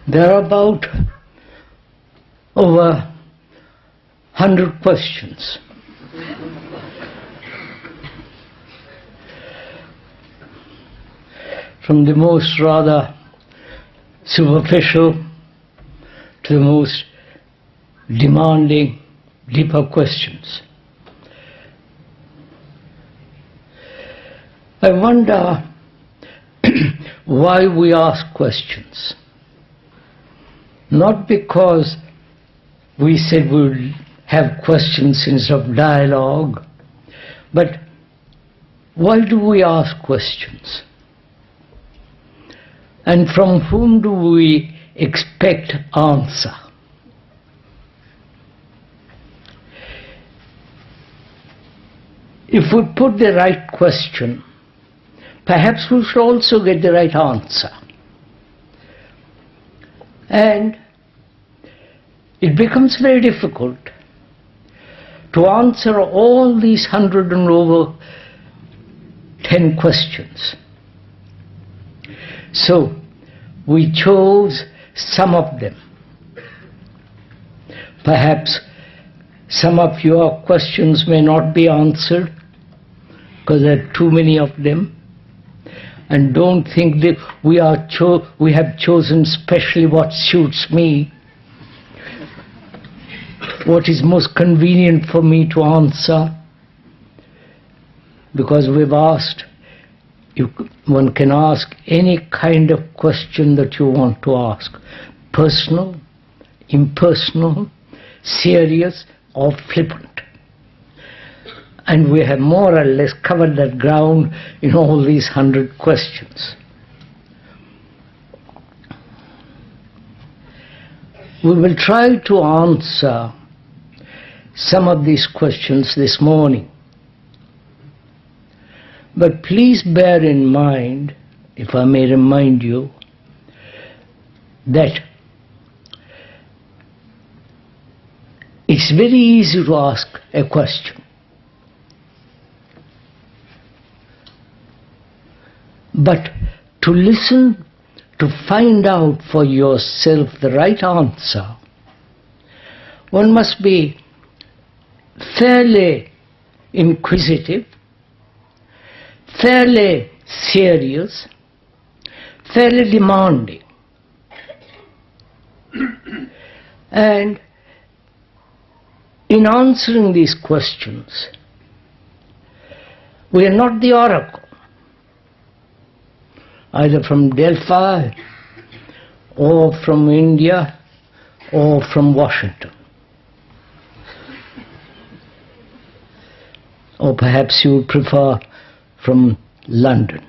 There are about over 100 questions. From the most rather superficial to the most demanding, deeper questions. I wonder why we ask questions. Not because we said we would have questions instead of dialogue, but why do we ask questions? And from whom do we expect answer? If we put the right question, perhaps we should also get the right answer. And it becomes very difficult to answer all these 100 and over 10 questions. So we chose some of them. Perhaps some of your questions may not be answered because there are too many of them. And don't think that we have chosen specially what suits me, what is most convenient for me to answer, because we've asked. One can ask any kind of question that you want to ask, personal, impersonal, serious, or flippant. And we have more or less covered that ground in all these 100 questions. We will try to answer some of these questions this morning. But please bear in mind, if I may remind you, that it's very easy to ask a question. But to listen, to find out for yourself the right answer, one must be fairly inquisitive, fairly serious, fairly demanding. And in answering these questions, we are not the oracle, either from Delphi, or from India, or from Washington. Or perhaps you would prefer from London.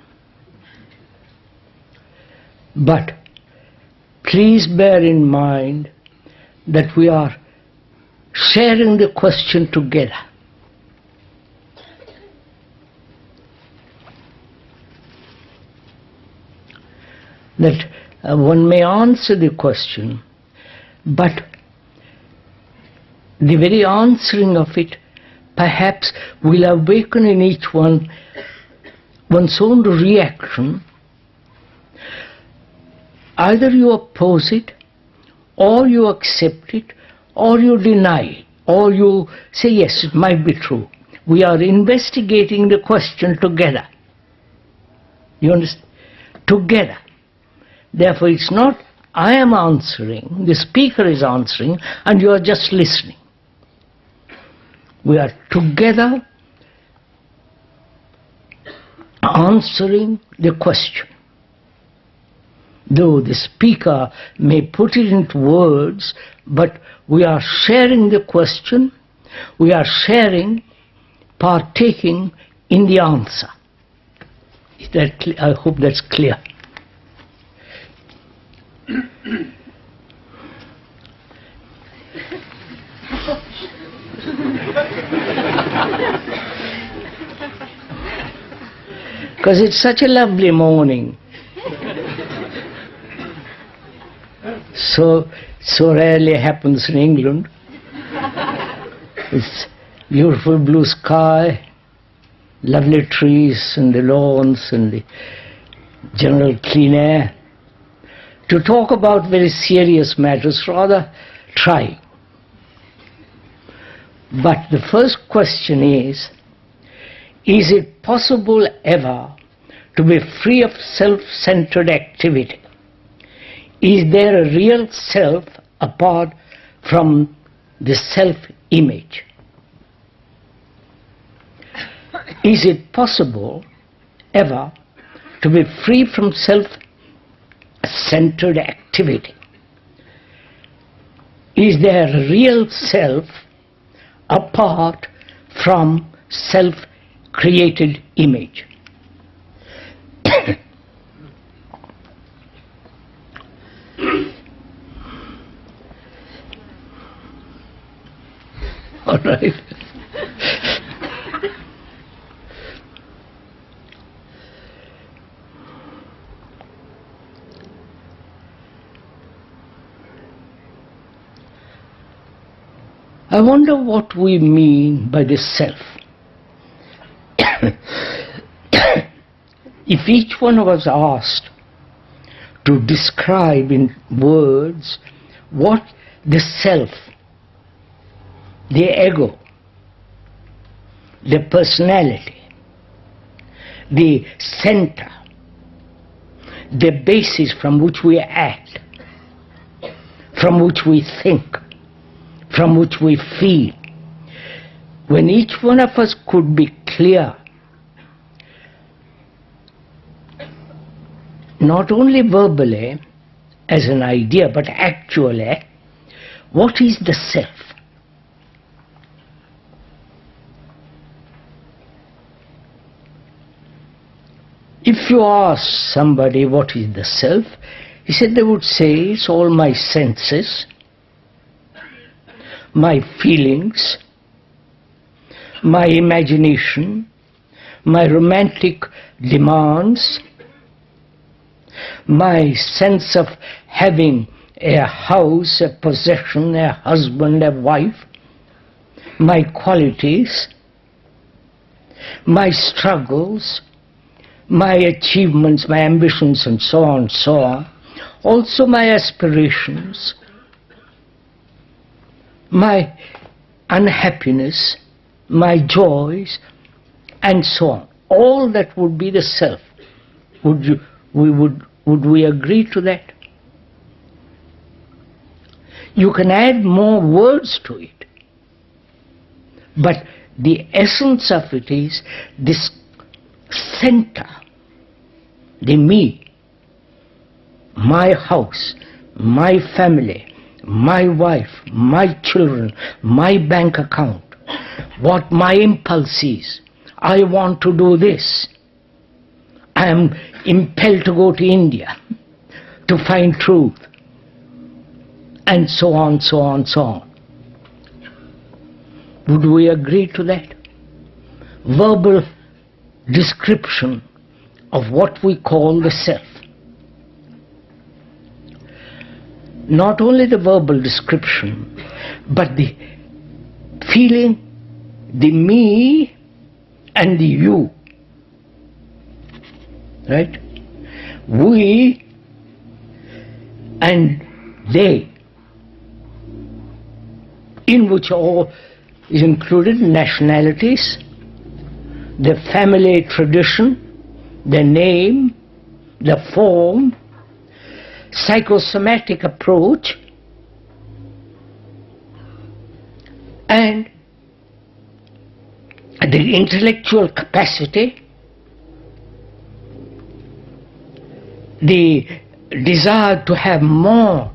But please bear in mind that we are sharing the question together. That one may answer the question, but the very answering of it perhaps will awaken in each one one's own reaction. Either you oppose it, or you accept it, or you deny it, or you say, yes, it might be true. We are investigating the question together. You understand? Together. Therefore, it's not I am answering, the speaker is answering, and you are just listening. We are together answering the question. Though the speaker may put it into words, but we are sharing the question, we are sharing, partaking in the answer. Is that clear? I hope that's clear. Because it's such a lovely morning. So rarely happens in England. It's beautiful blue sky, lovely trees and the lawns and the general clean air. to talk about very serious matters, rather trying. But the first question is it possible ever to be free of self-centered activity? Is there a real self apart from the self-image? Is it possible ever to be free from self-centered activity? Is there a real self apart from self-created image? All right. I wonder what we mean by the self. If each one of us asked to describe in words what the self, the ego, the personality, the center, the basis from which we act, from which we think, from which we feel, when each one of us could be clear, not only verbally as an idea, but actually, what is the self? If you ask somebody what is the self, he said they would say it's all my senses, my feelings, my imagination, my romantic demands, my sense of having a house, a possession, a husband, a wife, my qualities, my struggles, my achievements, my ambitions, and so on and so on. Also my aspirations, my unhappiness, my joys, and so on. All that would be the self. Would we agree to that? You can add more words to it, but the essence of it is this center, the me, my house, my family, my wife, my children, my bank account, what my impulse is. I want to do this. I am impelled to go to India to find truth, and so on, so on, so on. Would we agree to that? Verbal description of what we call the self. Not only the verbal description, but the feeling, the me and the you. Right? We and they, in which all is included nationalities, the family tradition, the name, the form, psychosomatic approach, and the intellectual capacity, the desire to have more